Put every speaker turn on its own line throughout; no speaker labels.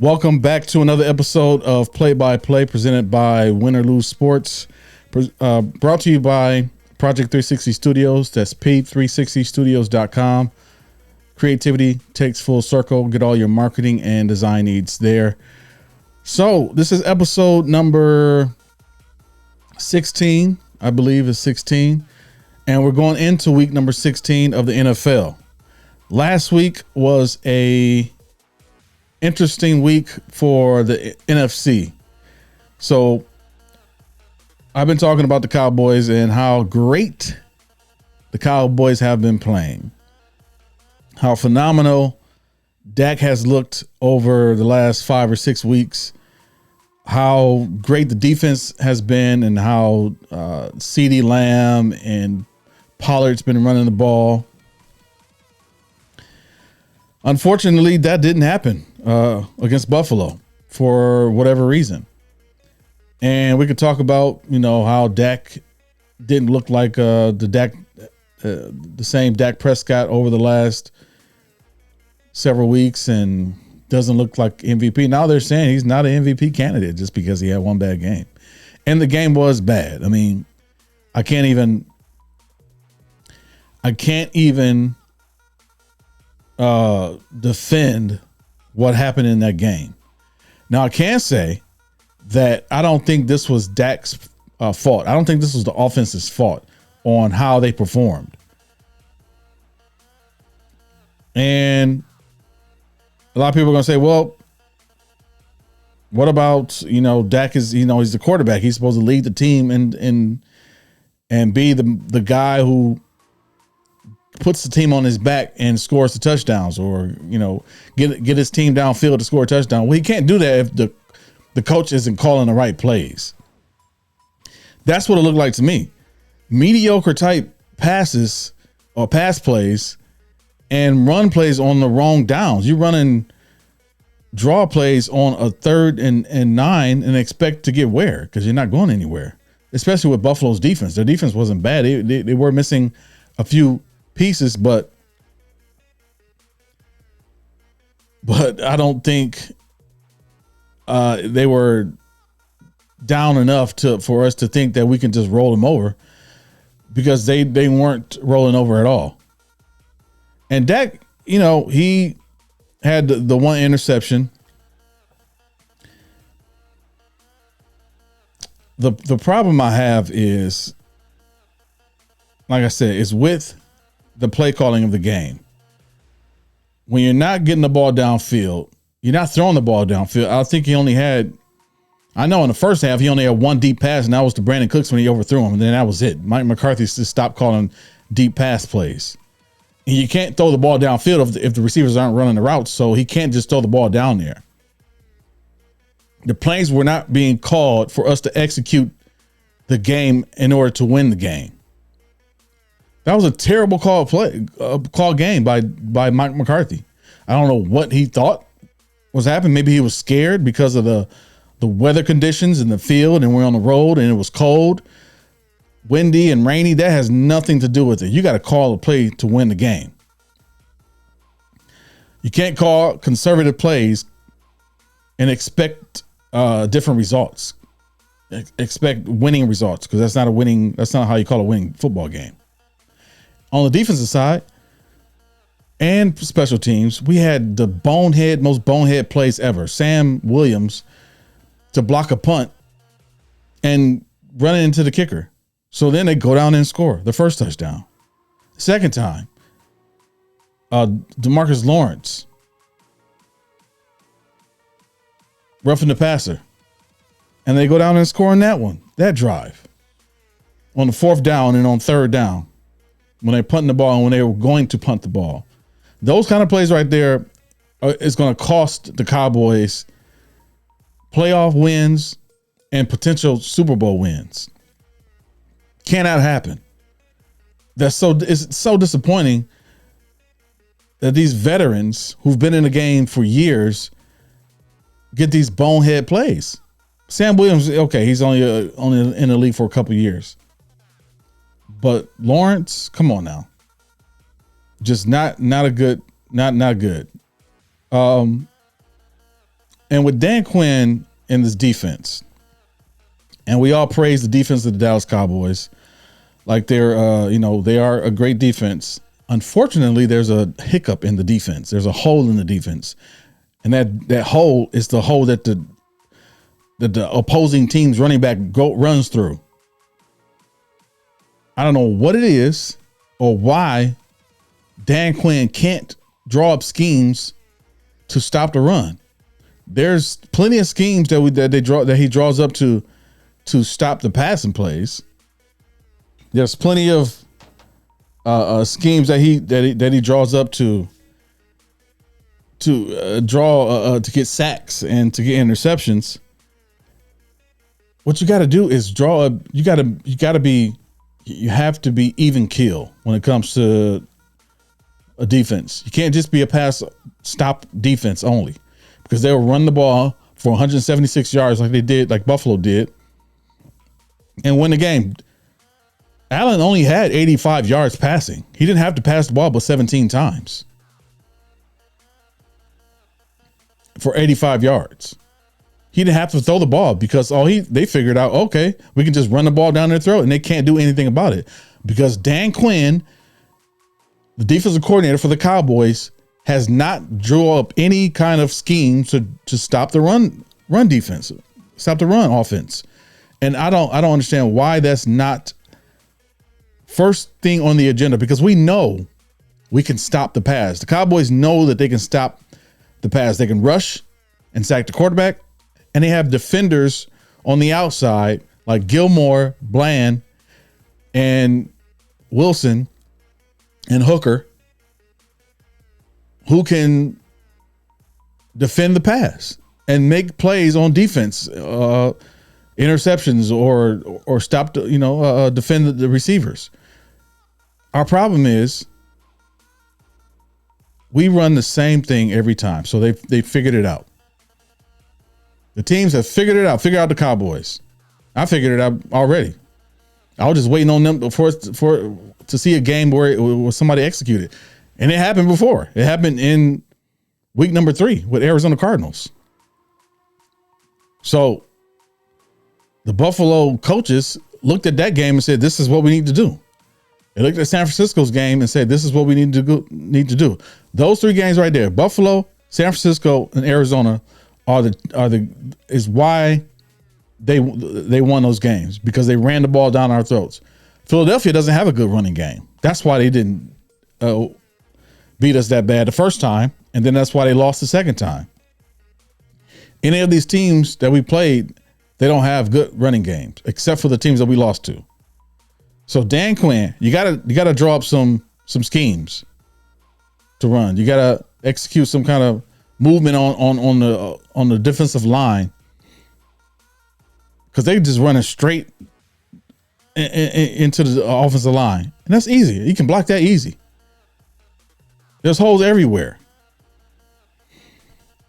Welcome back to another episode of Play by Play presented by Win or Lose Sports. Brought to you by Project 360 Studios. That's P360studios.com. Creativity takes full circle. Get all your marketing and design needs there. So this is episode number 16, I believe is 16. And we're going into week number 16 of the NFL. Last week was a interesting week for the NFC. So I've been talking about the Cowboys and how great the Cowboys have been playing. How phenomenal Dak has looked over the last 5 or 6 weeks. How great the defense has been and how CeeDee Lamb and Pollard's been running the ball. Unfortunately, that didn't happen against Buffalo for whatever reason. And we could talk about, how Dak didn't look like the same Dak Prescott over the last several weeks and doesn't look like MVP. Now they're saying he's not an MVP candidate just because he had one bad game. And the game was bad. I mean, I can't even defend what happened in that game. Now I can say that I don't think this was Dak's fault. I don't think this was the offense's fault on how they performed. And a lot of people are going to say, well, what about, Dak is, he's the quarterback. He's supposed to lead the team and be the guy who puts the team on his back and scores the touchdowns or, get his team downfield to score a touchdown. Well, he can't do that if the coach isn't calling the right plays. That's what it looked like to me. Mediocre type passes or pass plays and run plays on the wrong downs. You're running draw plays on a 3rd and 9 and expect to get where? Because you're not going anywhere, especially with Buffalo's defense. Their defense wasn't bad. They were missing a few pieces, but I don't think they were down enough for us to think that we can just roll them over, because they weren't rolling over at all. And Dak, he had the one interception. The problem I have is, like I said, is with the play calling of the game. When you're not getting the ball downfield, you're not throwing the ball downfield. I think he only had, in the first half, he only had one deep pass, and that was to Brandon Cooks when he overthrew him. And then that was it. Mike McCarthy just stopped calling deep pass plays. And you can't throw the ball downfield if the receivers aren't running the routes, so he can't just throw the ball down there. The plays were not being called for us to execute the game in order to win the game. That was a terrible call game by Mike McCarthy. I don't know what he thought was happening. Maybe he was scared because of the weather conditions in the field, and we're on the road and it was cold, windy and rainy. That has nothing to do with it. You got to call a play to win the game. You can't call conservative plays and expect different results. Expect winning results, because that's not how you call a winning football game. On the defensive side and special teams, we had the most bonehead plays ever. Sam Williams to block a punt and run it into the kicker. So then they go down and score the first touchdown. Second time, DeMarcus Lawrence roughing the passer, and they go down and score on that drive on the 4th down and on 3rd down, when they're punting the ball and when they were going to punt the ball. Those kind of plays right there is going to cost the Cowboys playoff wins and potential Super Bowl wins. Cannot happen. It's so disappointing that these veterans who've been in the game for years get these bonehead plays. Sam Williams, okay, he's only in the league for a couple of years. But Lawrence, come on now. Just not good. And with Dan Quinn in this defense, and we all praise the defense of the Dallas Cowboys, like they're, they are a great defense. Unfortunately, there's a hiccup in the defense. There's a hole in the defense, and that hole is the hole that the opposing team's running back runs through. I don't know what it is or why Dan Quinn can't draw up schemes to stop the run. There's plenty of schemes that he draws up to stop the passing plays. There's plenty of schemes that he draws up to get sacks and to get interceptions. What you got to do is you have to be even keel when it comes to a defense. You can't just be a pass stop defense only, because they'll run the ball for 176 yards like Buffalo did, and win the game. Allen only had 85 yards passing. He didn't have to pass the ball but 17 times for 85 yards. He didn't have to throw the ball because they figured out, okay, we can just run the ball down their throat, and they can't do anything about it because Dan Quinn, the defensive coordinator for the Cowboys, has not drew up any kind of scheme to stop the run defense, stop the run offense. And I don't understand why that's not first thing on the agenda, because we know we can stop the pass. The Cowboys know that they can stop the pass. They can rush and sack the quarterback. And they have defenders on the outside like Gilmore, Bland, and Wilson and Hooker, who can defend the pass and make plays on defense, interceptions or stop, defend the receivers. Our problem is we run the same thing every time. So they figured it out. The teams have figured it out. Figure out the Cowboys. I figured it out already. I was just waiting on them to see a game where somebody executed, and it happened before. It happened in week number 3 with Arizona Cardinals. So the Buffalo coaches looked at that game and said, "This is what we need to do." They looked at San Francisco's game and said, "This is what we need to do." Those 3 games right there, Buffalo, San Francisco, and Arizona, is why they won those games, because they ran the ball down our throats. Philadelphia doesn't have a good running game. That's why they didn't beat us that bad the first time, and then that's why they lost the second time. Any of these teams that we played, they don't have good running games, except for the teams that we lost to. So Dan Quinn, you gotta draw up some schemes to run. You gotta execute some kind of movement on the defensive line, because they just running straight into the offensive line, and that's easy. You can block that easy. There's holes everywhere.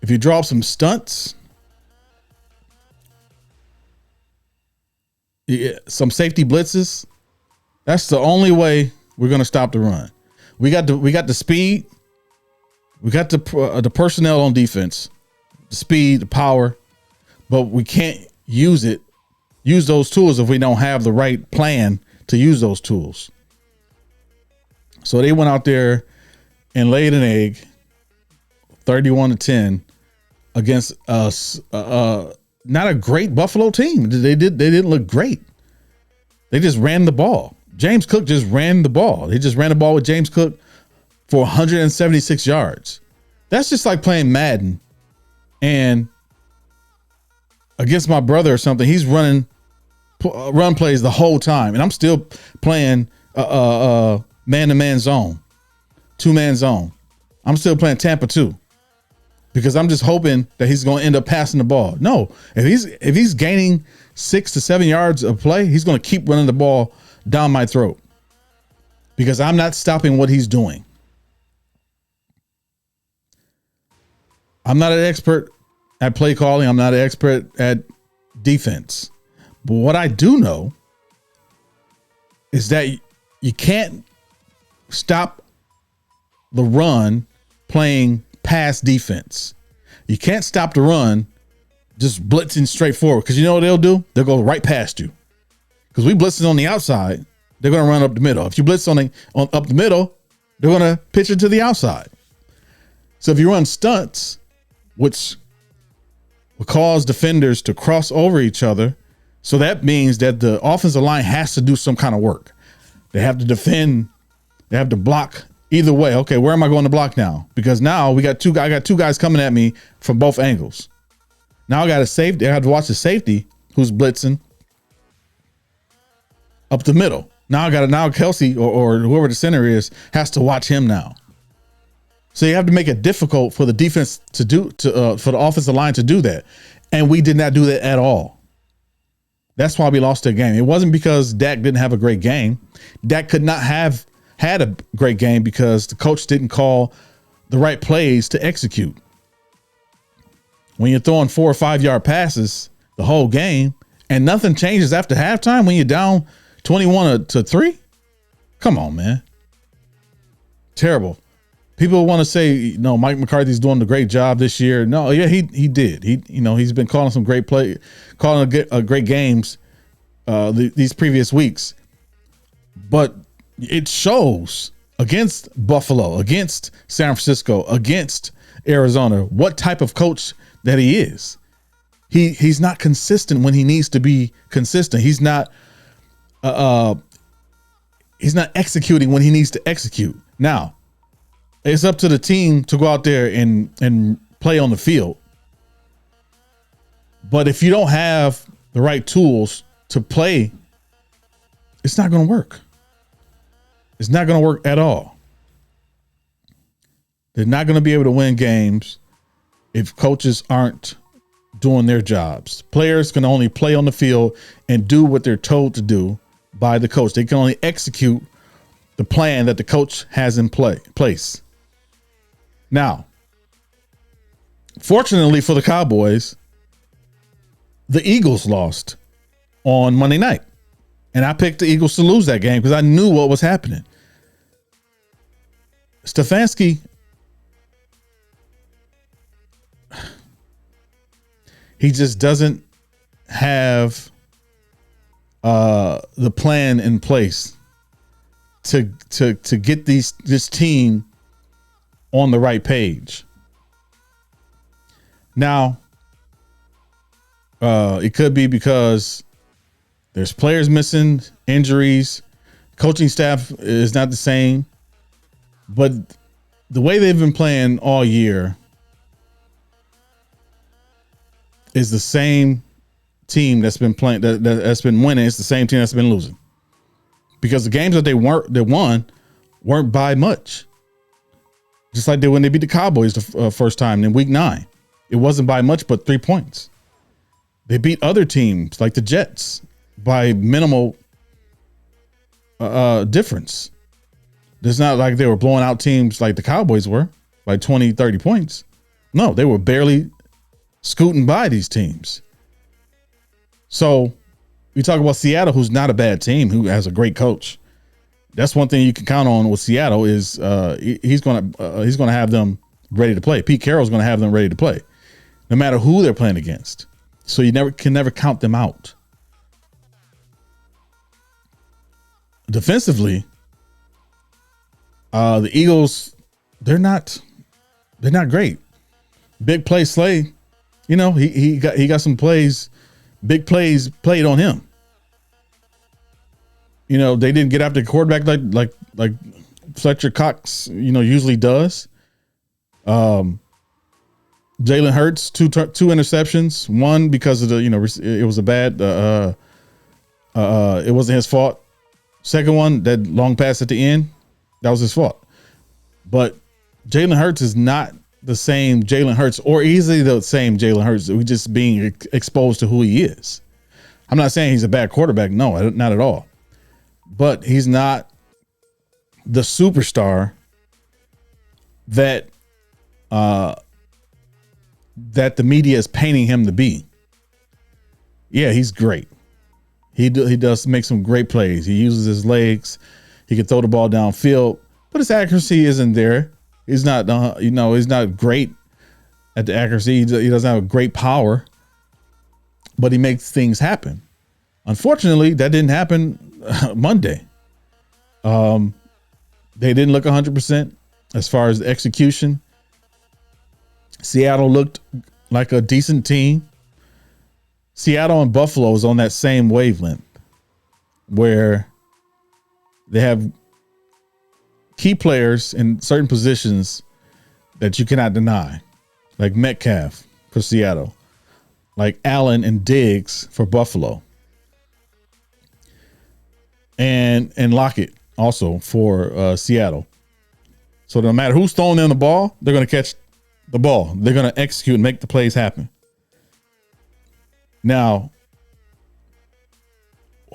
If you draw up some stunts, some safety blitzes, that's the only way we're going to stop the run. We got the speed. We got the personnel on defense, the speed, the power, but we can't use those tools if we don't have the right plan to use those tools. So they went out there and laid an egg, 31-10, against us. Not a great Buffalo team. They didn't look great. They just ran the ball. James Cook just ran the ball. They just ran the ball with James Cook for 176 yards. That's just like playing Madden and against my brother or something. He's running run plays the whole time, and I'm still playing man-to-man zone, 2-man zone. I'm still playing Tampa 2 because I'm just hoping that he's going to end up passing the ball. No, if he's gaining 6 to 7 yards of play, he's going to keep running the ball down my throat because I'm not stopping what he's doing. I'm not an expert at play calling. I'm not an expert at defense. But what I do know is that you can't stop the run playing pass defense. You can't stop the run just blitzing straight forward. Because you know what they'll do? They'll go right past you. Because we blitzing on the outside, they're going to run up the middle. If you blitz on up the middle, they're going to pitch it to the outside. So if you run stunts, which will cause defenders to cross over each other, so that means that the offensive line has to do some kind of work. They have to defend. They have to block either way. Okay, where am I going to block now? Because now I got two guys coming at me from both angles. Now I got a safety. I have to watch the safety who's blitzing up the middle. Now Kelsey or whoever the center is has to watch him now. So you have to make it difficult for the defense for the offensive line to do that. And we did not do that at all. That's why we lost that game. It wasn't because Dak didn't have a great game. Dak could not have had a great game because the coach didn't call the right plays to execute. When you're throwing 4 or 5 yard passes the whole game and nothing changes after halftime when you're down 21-3, come on, man. Terrible. People want to say, no, Mike McCarthy's doing a great job this year. No, yeah, he did. He's been calling some great great games these previous weeks. But it shows against Buffalo, against San Francisco, against Arizona, what type of coach that he is. He's not consistent when he needs to be consistent. He's not executing when he needs to execute. Now, it's up to the team to go out there and play on the field. But if you don't have the right tools to play, it's not going to work. It's not going to work at all. They're not going to be able to win games if coaches aren't doing their jobs. Players can only play on the field and do what they're told to do by the coach. They can only execute the plan that the coach has in place. Now, fortunately for the Cowboys, the Eagles lost on Monday night. And I picked the Eagles to lose that game because I knew what was happening. Stefanski, he just doesn't have the plan in place to get this team on the right page. Now, it could be because there's players missing, injuries, coaching staff is not the same, but the way they've been playing all year is the same team that's been playing, that's been winning. It's the same team that's been losing, because the games that they won weren't by much. Just like when they beat the Cowboys the first time in week 9. It wasn't by much, but 3 points. They beat other teams like the Jets by minimal difference. It's not like they were blowing out teams like the Cowboys were by 20, 30 points. No, they were barely scooting by these teams. So we talk about Seattle, who's not a bad team, who has a great coach. That's one thing you can count on with Seattle is he's going to have them ready to play. Pete Carroll's going to have them ready to play, no matter who they're playing against. So you can never count them out. Defensively, the Eagles, they're not great. Big play Slay, he got some plays, big plays played on him. They didn't get after the quarterback like Fletcher Cox, usually does. Jalen Hurts, two interceptions. One because of it was a bad. It wasn't his fault. Second one, that long pass at the end, that was his fault. But Jalen Hurts is not the same Jalen Hurts, or easily the same Jalen Hurts. We just being exposed to who he is. I'm not saying he's a bad quarterback. No, not at all. But he's not the superstar that the media is painting him to be. Yeah, he's great. He does make some great plays. He uses his legs. He can throw the ball downfield, but his accuracy isn't there. He's not, he's not great at the accuracy. He doesn't have a great power. but he makes things happen. Unfortunately, that didn't happen Monday. They didn't look 100% as far as the execution. Seattle looked like a decent team. Seattle and Buffalo is on that same wavelength where they have key players in certain positions that you cannot deny, like Metcalf for Seattle, like Allen and Diggs for Buffalo, and Lockett also for Seattle. So no matter who's throwing them the ball, they're going to catch the ball. They're going to execute and make the plays happen. Now,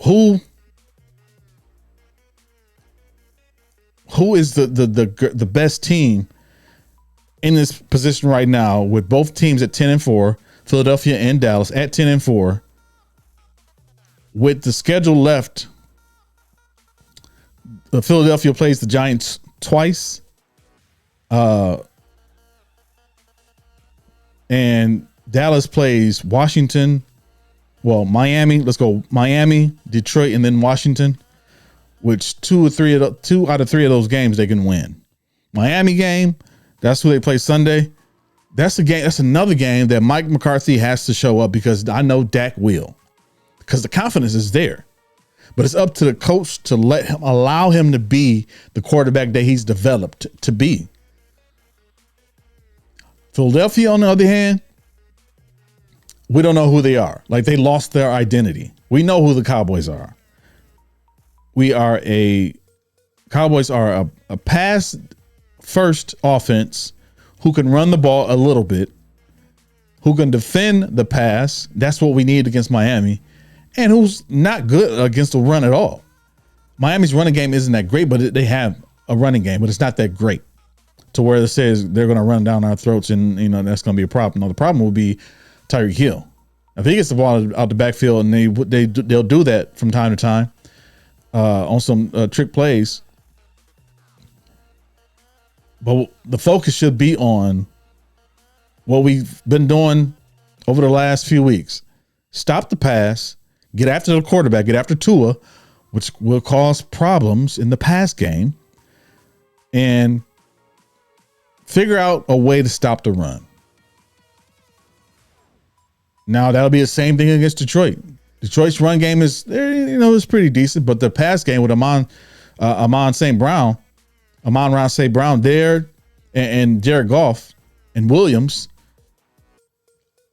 who is the best team in this position right now, with both teams at 10-4, Philadelphia and Dallas at 10-4, with the schedule left? Philadelphia plays the Giants twice, and Dallas plays Washington. Well, Miami. Let's go Miami, Detroit, and then Washington. Which two out of three of those games they can win. Miami game, that's who they play Sunday. That's a game. That's another game that Mike McCarthy has to show up, because I know Dak will, because the confidence is there. But it's up to the coach to allow him to be the quarterback that he's developed to be. Philadelphia, on the other hand, we don't know who they are. Like, they lost their identity. We know who the Cowboys are. Cowboys are a pass first offense who can run the ball a little bit, who can defend the pass. That's what we need against Miami, and who's not good against the run at all. Miami's running game isn't that great, but they have a running game, but it's not that great to where it says they're going to run down our throats, and that's going to be a problem. Now, the problem will be Tyreek Hill. If he gets the ball out the backfield, and they'll do that from time to time on some trick plays. But the focus should be on what we've been doing over the last few weeks. Stop the pass, get after the quarterback, get after Tua, which will cause problems in the pass game, and figure out a way to stop the run. Now, that'll be the same thing against Detroit. Detroit's run game is, it's pretty decent, but the pass game with Amon-Ra St. Brown there, and Jared Goff and Williams.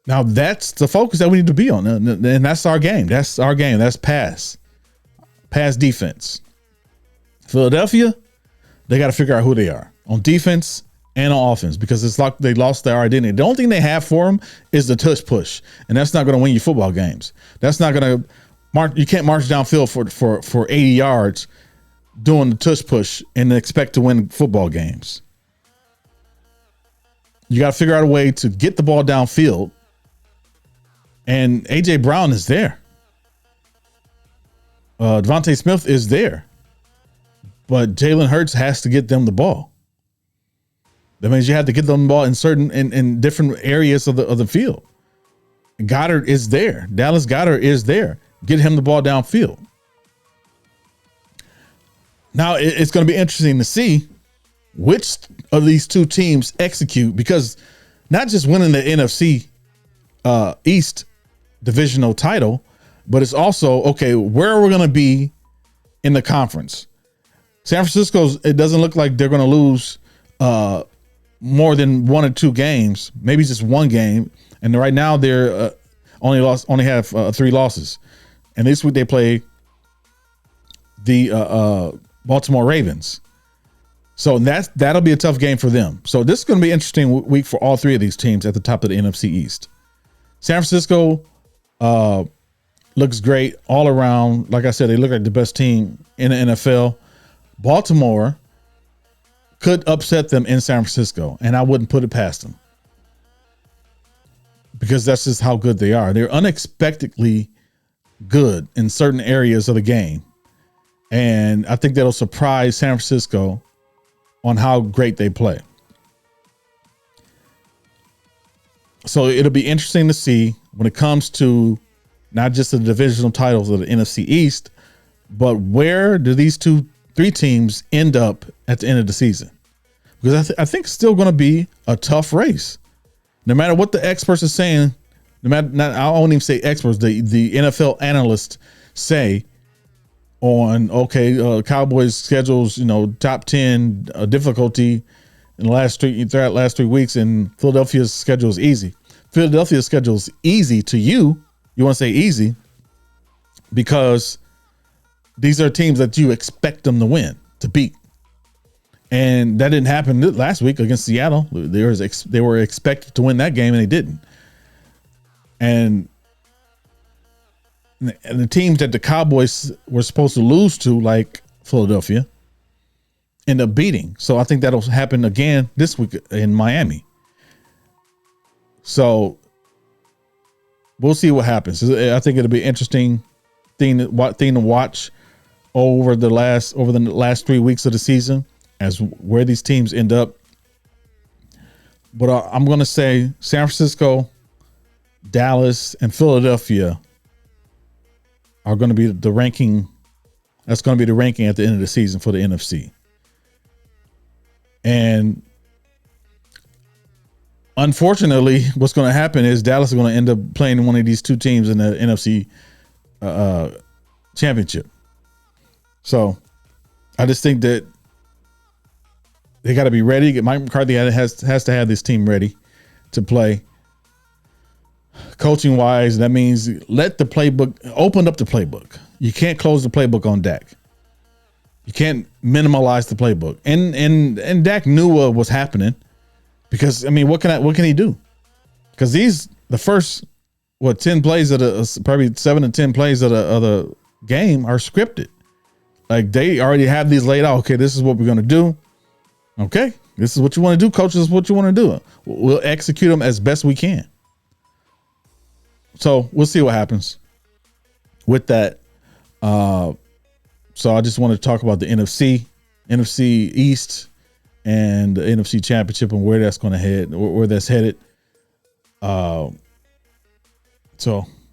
Now, that's the focus that we need to be on, and that's our game. That's our game. That's pass defense. Philadelphia, they got to figure out who they are on defense and on offense, because it's like they lost their identity. The only thing they have for them is the tush push, and that's not going to win you football games. That's not going to mark. You can't march downfield for 80 yards doing the tush push and expect to win football games. You got to figure out a way to get the ball downfield, and A.J. Brown is there. Devontae Smith is there, but Jalen Hurts has to get them the ball. That means you have to get them the ball in certain in different areas of the field. Goddard is there. Dallas Goedert is there. Get him the ball downfield. Now, it's going to be interesting to see which of these two teams execute, because not just winning the NFC East divisional title, but it's also, okay, where are we going to be in the conference? San Francisco's, it doesn't look like they're going to lose more than one or two games, maybe just one game. And right now they're only have 3 losses. And this week they play the Baltimore Ravens. So that'll be a tough game for them. So this is going to be an interesting week for all 3 of these teams at the top of the NFC East. San Francisco looks great all around. Like I said, they look like the best team in the NFL. Baltimore could upset them in San Francisco, and I wouldn't put it past them, because that's just how good they are. They're unexpectedly good in certain areas of the game, and I think that'll surprise San Francisco on how great they play. So it'll be interesting to see when it comes to not just the divisional titles of the NFC East, but where do these three teams end up at the end of the season? Because I think it's still going to be a tough race. No matter what the experts are saying, I won't even say experts, the NFL analysts say on, Cowboys schedules, top 10 difficulty in the last 3 weeks, and Philadelphia's schedule is easy. Philadelphia's schedule is easy to you. You want to say easy because these are teams that you expect them to win, to beat. And that didn't happen last week against Seattle. They were expected to win that game, and they didn't. And the teams that the Cowboys were supposed to lose to, like Philadelphia, end up beating. So I think that'll happen again this week in Miami. So we'll see what happens. I think it'll be an interesting thing to watch over the last 3 weeks of the season, as where these teams end up. But I'm going to say San Francisco, Dallas, and Philadelphia are going to be the ranking. That's going to be the ranking at the end of the season for the NFC. And unfortunately, what's going to happen is Dallas is going to end up playing one of these two teams in the NFC championship. So I just think that they got to be ready. Mike McCarthy has to have this team ready to play. Coaching wise, that means open up the playbook. You can't close the playbook on Dak. You can't minimalize the playbook. And Dak knew what was happening, because what can he do? Because the first 10 plays of probably 7 to 10 plays of the game are scripted. Like, they already have these laid out. Okay, this is what we're going to do. Okay, this is what you want to do, coach. This is what you want to do. We'll execute them as best we can. So we'll see what happens with that. So I just want to talk about the NFC East, and the NFC Championship, and where that's going to head, where that's headed. So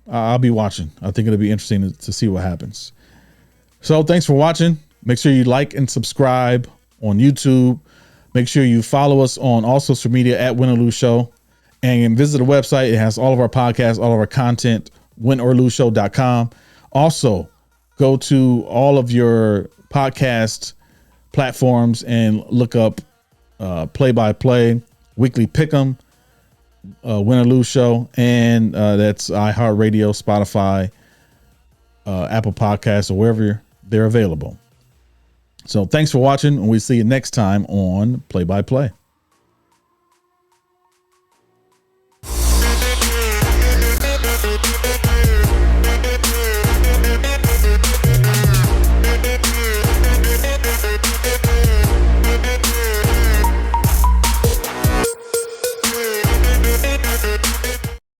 I'll be watching. I think it'll be interesting to see what happens. So thanks for watching. Make sure you like and subscribe on YouTube. Make sure you follow us on all social media at Win or Lose Show, and visit the website. It has all of our podcasts, all of our content, winorloseshow.com. Also, go to all of your podcast platforms and look up Play by Play, Weekly Pick'em, Win or Lose Show, and that's iHeartRadio, Spotify, Apple Podcasts, or wherever they're available. So thanks for watching, and we'll see you next time on Play by Play.